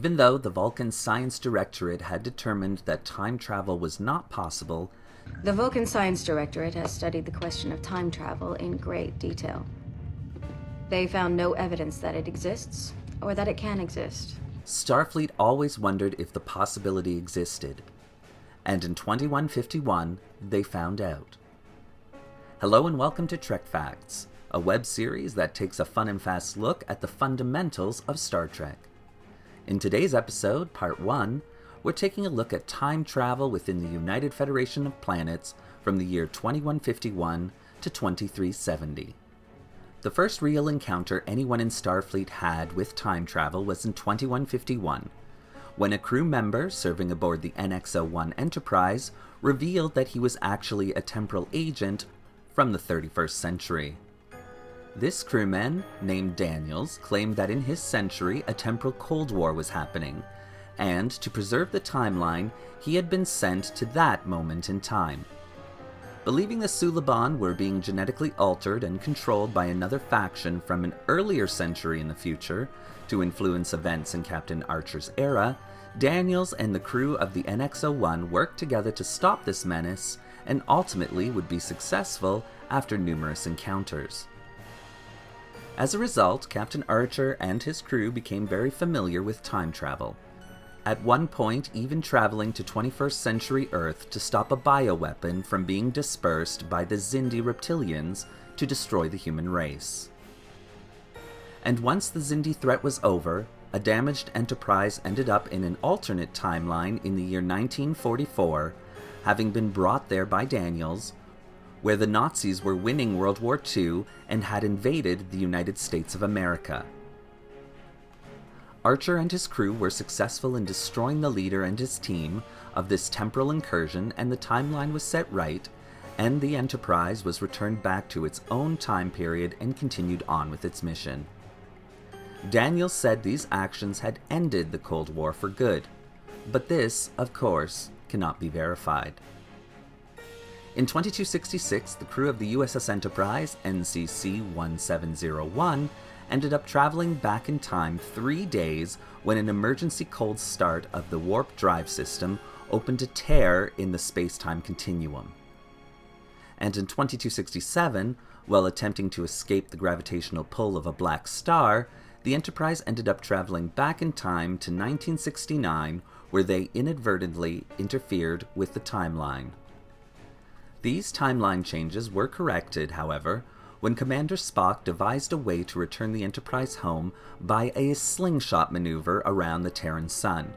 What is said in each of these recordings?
Even though the Vulcan Science Directorate had determined that time travel was not possible, the Vulcan Science Directorate has studied the question of time travel in great detail. They found no evidence that it exists, or that it can exist. Starfleet always wondered if the possibility existed. And in 2151, they found out. Hello and welcome to Trek Facts, a web series that takes a fun and fast look at the fundamentals of Star Trek. In today's episode, Part 1, we're taking a look at time travel within the United Federation of Planets from the year 2151 to 2370. The first real encounter anyone in Starfleet had with time travel was in 2151, when a crew member serving aboard the NX-01 Enterprise revealed that he was actually a temporal agent from the 31st century. This crewman, named Daniels, claimed that in his century a temporal Cold War was happening, and to preserve the timeline, he had been sent to that moment in time. Believing the Suliban were being genetically altered and controlled by another faction from an earlier century in the future to influence events in Captain Archer's era, Daniels and the crew of the NX-01 worked together to stop this menace and ultimately would be successful after numerous encounters. As a result, Captain Archer and his crew became very familiar with time travel, at one point even traveling to 21st century Earth to stop a bioweapon from being dispersed by the Xindi reptilians to destroy the human race. And once the Xindi threat was over, a damaged Enterprise ended up in an alternate timeline in the year 1944, having been brought there by Daniels, where the Nazis were winning World War II and had invaded the United States of America. Archer and his crew were successful in destroying the leader and his team of this temporal incursion, and the timeline was set right, and the Enterprise was returned back to its own time period and continued on with its mission. Daniels said these actions had ended the Cold War for good, but this, of course, cannot be verified. In 2266, the crew of the USS Enterprise, NCC-1701, ended up traveling back in time 3 days when an emergency cold start of the warp drive system opened a tear in the space-time continuum. And in 2267, while attempting to escape the gravitational pull of a black star, the Enterprise ended up traveling back in time to 1969, where they inadvertently interfered with the timeline. These timeline changes were corrected, however, when Commander Spock devised a way to return the Enterprise home by a slingshot maneuver around the Terran sun,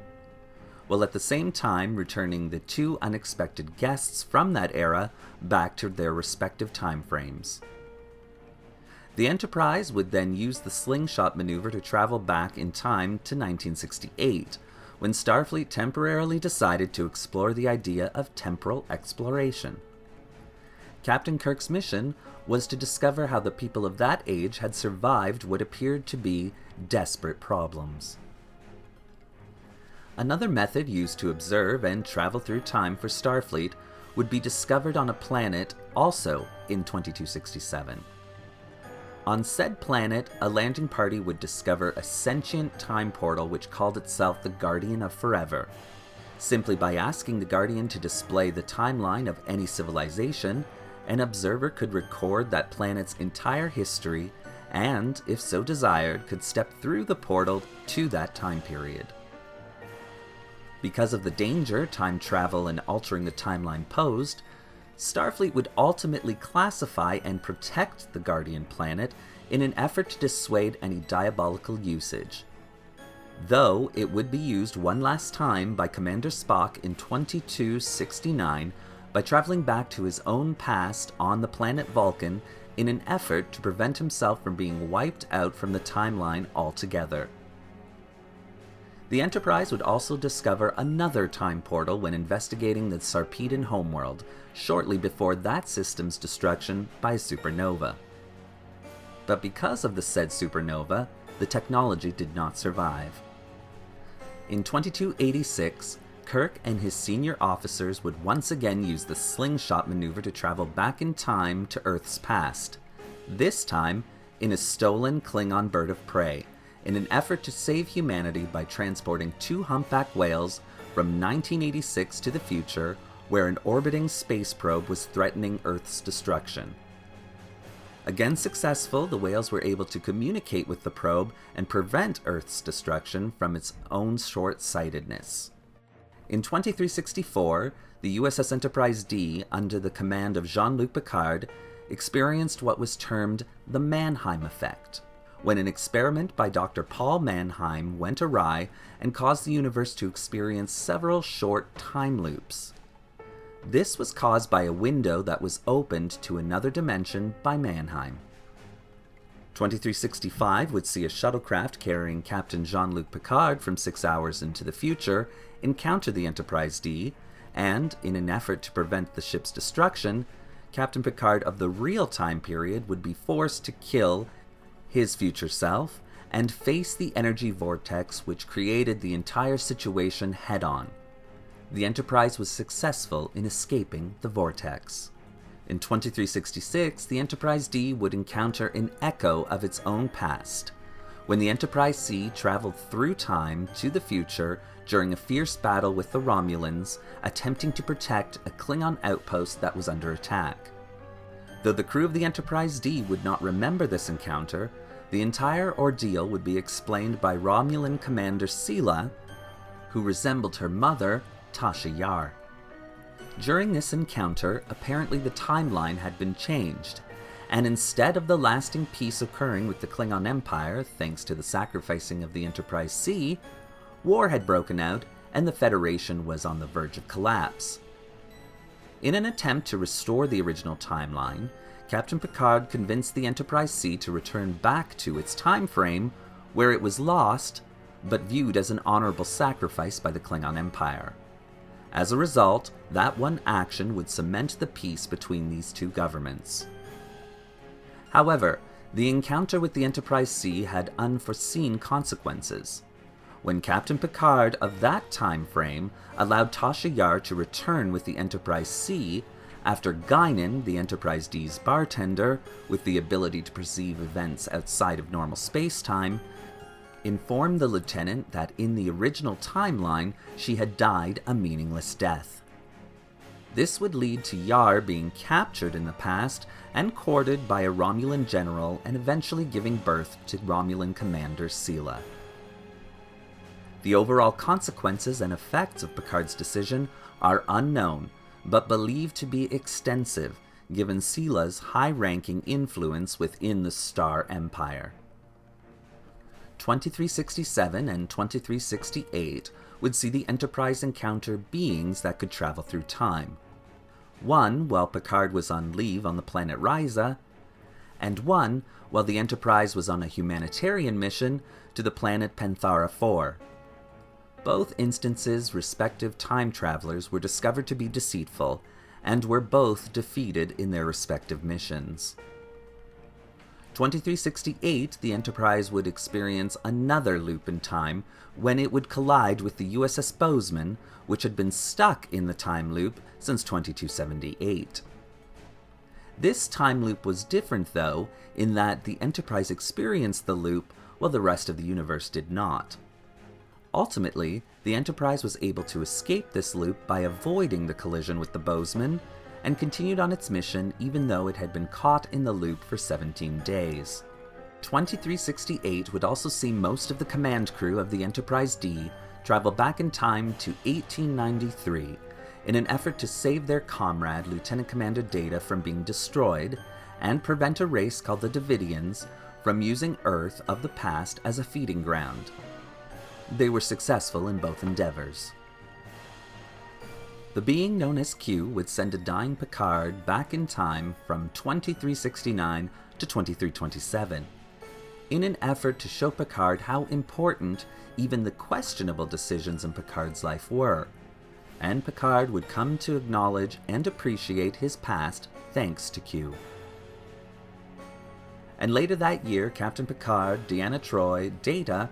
while at the same time returning the two unexpected guests from that era back to their respective time frames. The Enterprise would then use the slingshot maneuver to travel back in time to 1968, when Starfleet temporarily decided to explore the idea of temporal exploration. Captain Kirk's mission was to discover how the people of that age had survived what appeared to be desperate problems. Another method used to observe and travel through time for Starfleet would be discovered on a planet also in 2267. On said planet, a landing party would discover a sentient time portal which called itself the Guardian of Forever. Simply by asking the Guardian to display the timeline of any civilization, an observer could record that planet's entire history and, if so desired, could step through the portal to that time period. Because of the danger time travel and altering the timeline posed, Starfleet would ultimately classify and protect the Guardian planet in an effort to dissuade any diabolical usage. Though it would be used one last time by Commander Spock in 2269 by traveling back to his own past on the planet Vulcan in an effort to prevent himself from being wiped out from the timeline altogether. The Enterprise would also discover another time portal when investigating the Sarpedon homeworld, shortly before that system's destruction by a supernova. But because of the said supernova, the technology did not survive. In 2286, Kirk and his senior officers would once again use the slingshot maneuver to travel back in time to Earth's past, this time in a stolen Klingon bird of prey, in an effort to save humanity by transporting 2 humpback whales from 1986 to the future, where an orbiting space probe was threatening Earth's destruction. Again successful, the whales were able to communicate with the probe and prevent Earth's destruction from its own short-sightedness. In 2364, the USS Enterprise D, under the command of Jean-Luc Picard, experienced what was termed the Mannheim effect, when an experiment by Dr. Paul Mannheim went awry and caused the universe to experience several short time loops. This was caused by a window that was opened to another dimension by Mannheim. 2365 would see a shuttlecraft carrying Captain Jean-Luc Picard from 6 hours into the future encounter the Enterprise D, and, in an effort to prevent the ship's destruction, Captain Picard of the real time period would be forced to kill his future self and face the energy vortex which created the entire situation head-on. The Enterprise was successful in escaping the vortex. In 2366, the Enterprise D would encounter an echo of its own past, when the Enterprise C traveled through time to the future during a fierce battle with the Romulans, attempting to protect a Klingon outpost that was under attack. Though the crew of the Enterprise D would not remember this encounter, the entire ordeal would be explained by Romulan Commander Sela, who resembled her mother, Tasha Yar. During this encounter, apparently the timeline had been changed, and instead of the lasting peace occurring with the Klingon Empire, thanks to the sacrificing of the Enterprise C, war had broken out and the Federation was on the verge of collapse. In an attempt to restore the original timeline, Captain Picard convinced the Enterprise C to return back to its time frame, where it was lost, but viewed as an honorable sacrifice by the Klingon Empire. As a result, that one action would cement the peace between these two governments. However, the encounter with the Enterprise C had unforeseen consequences. When Captain Picard of that time frame allowed Tasha Yar to return with the Enterprise C, after Guinan, the Enterprise D's bartender, with the ability to perceive events outside of normal space-time, informed the lieutenant that in the original timeline she had died a meaningless death. This would lead to Yar being captured in the past and courted by a Romulan general and eventually giving birth to Romulan Commander Sela. The overall consequences and effects of Picard's decision are unknown, but believed to be extensive, given Sela's high-ranking influence within the Star Empire. 2367 and 2368 would see the Enterprise encounter beings that could travel through time. One while Picard was on leave on the planet Risa, and one while the Enterprise was on a humanitarian mission to the planet Panthara 4. Both instances, respective time travelers were discovered to be deceitful, and were both defeated in their respective missions. 2368, the Enterprise would experience another loop in time when it would collide with the USS Bozeman, which had been stuck in the time loop since 2278. This time loop was different, though, in that the Enterprise experienced the loop while the rest of the universe did not. Ultimately, the Enterprise was able to escape this loop by avoiding the collision with the Bozeman, and continued on its mission even though it had been caught in the loop for 17 days. 2368 would also see most of the command crew of the Enterprise D travel back in time to 1893 in an effort to save their comrade Lieutenant Commander Data from being destroyed and prevent a race called the Davidians from using Earth of the past as a feeding ground. They were successful in both endeavors. The being known as Q would send a dying Picard back in time from 2369 to 2327, in an effort to show Picard how important even the questionable decisions in Picard's life were, and Picard would come to acknowledge and appreciate his past thanks to Q. And later that year, Captain Picard, Deanna Troi, Data,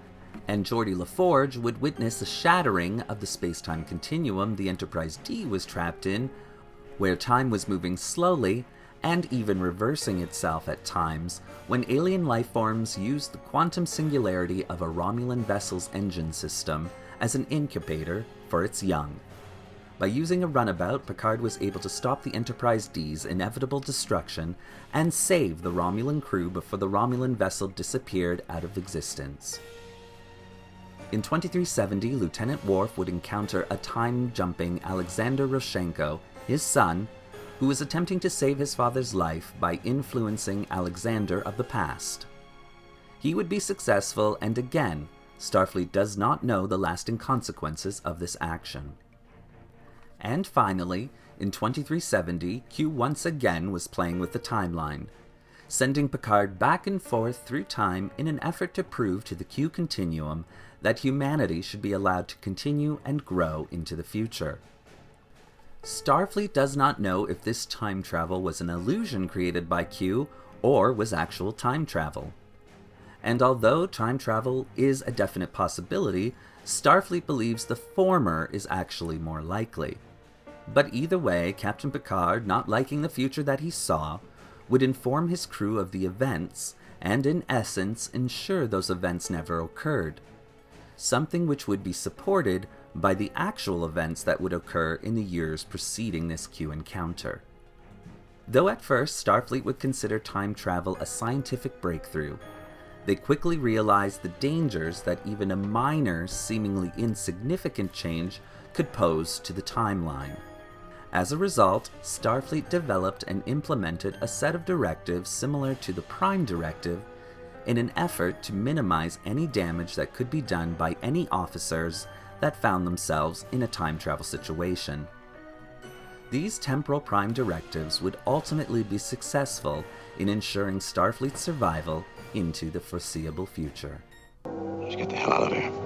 and Geordi LaForge would witness a shattering of the space-time continuum the Enterprise D was trapped in, where time was moving slowly and even reversing itself at times when alien lifeforms used the quantum singularity of a Romulan vessel's engine system as an incubator for its young. By using a runabout, Picard was able to stop the Enterprise D's inevitable destruction and save the Romulan crew before the Romulan vessel disappeared out of existence. In 2370, Lieutenant Worf would encounter a time-jumping Alexander Roshenko, his son, who was attempting to save his father's life by influencing Alexander of the past. He would be successful, and again, Starfleet does not know the lasting consequences of this action. And finally, in 2370, Q once again was playing with the timeline, sending Picard back and forth through time in an effort to prove to the Q continuum that humanity should be allowed to continue and grow into the future. Starfleet does not know if this time travel was an illusion created by Q or was actual time travel. And although time travel is a definite possibility, Starfleet believes the former is actually more likely. But either way, Captain Picard, not liking the future that he saw, would inform his crew of the events and in essence ensure those events never occurred, something which would be supported by the actual events that would occur in the years preceding this Q encounter. Though at first Starfleet would consider time travel a scientific breakthrough, they quickly realized the dangers that even a minor, seemingly insignificant change could pose to the timeline. As a result, Starfleet developed and implemented a set of directives similar to the Prime Directive in an effort to minimize any damage that could be done by any officers that found themselves in a time travel situation. These temporal prime directives would ultimately be successful in ensuring Starfleet's survival into the foreseeable future. Let's get the hell out of here.